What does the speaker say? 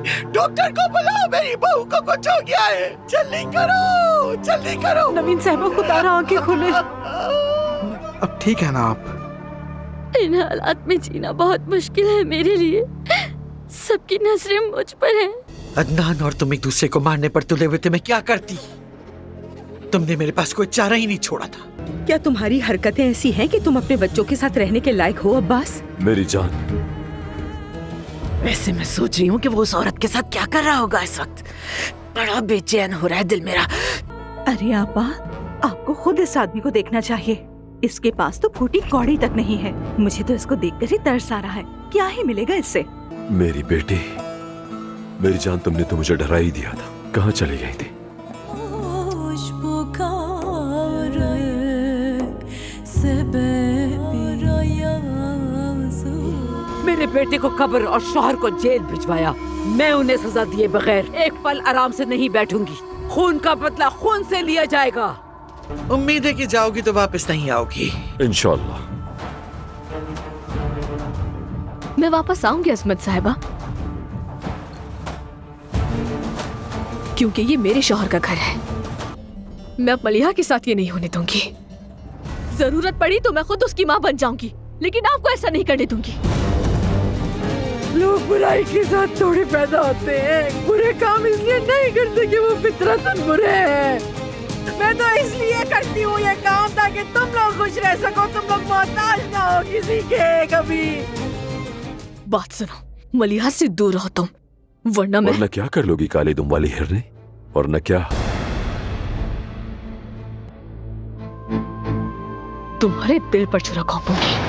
Doctor को बुलाओ, मेरी बहू को कुछ हो गया है। जल्दी करो, जल्दी करो। नवीन साहबा, खुदा रहा आंखें खोले। अब ठीक है ना आप? इन हालात में जीना बहुत मुश्किल है मेरे लिए। सबकी नजरें मुझ पर हैं। अदनान और तुम एक दूसरे को मारने पर तुले हुए थे, मैं क्या करती? तुमने मेरे पास कोई चारा ही नहीं छोड़ा था। क्या तुम्हारी हरकतें ऐसी हैं कि तुम अपने बच्चों के साथ रहने के लायक हो अब्बास? मेरी जान, वैसे मैं सोच रही हूँ कि वो उस औरत के साथ क्या कर रहा होगा इस वक्त। बड़ा बेचैन हो रहा है दिल मेरा। अरे आपा, आपको खुद इस आदमी को देखना चाहिए। इसके पास तो फूटी कौड़ी तक नहीं है। मुझे तो इसको देखकर ही तरस आ रहा है। क्या ही मिलेगा इससे? मेरी बेटी, मेरी जान, तुमने तो मुझे डरा ही दिया था। कहाँ चली गई थी? मेरे बेटे को कब्र और शौहर को जेल भिजवाया। मैं उन्हें सजा दिए बगैर एक पल आराम से नहीं बैठूंगी। खून का बदला खून से लिया जाएगा। उम्मीद है कि जाओगी तो वापस नहीं आओगी। इंशाल्लाह। मैं वापस आऊंगी असमत साहिबा, क्योंकि ये मेरे शौहर का घर है। मैं अब मलिहा के साथ ये नहीं होने दूंगी। जरूरत पड़ी तो मैं खुद उसकी माँ बन जाऊंगी, लेकिन आपको ऐसा नहीं करने दूंगी। लोग बुराई के साथ थोड़े पैदा होते हैं। बुरे काम इसलिए नहीं करते कि वो फितरतन बुरे हैं। मैं तो इसलिए करती हूँ ये काम ताकि तुम लोग खुश रह सको, तुम लोग मोहताज ना हो किसी के कभी। बात सुनो, मलिहा से दूर रहो तुम, वरना मैं। और न क्या कर लोगी काले दुम वाली हिरने, और न क्या तुम्हारे दिल पर छुरा घोंपूंगी।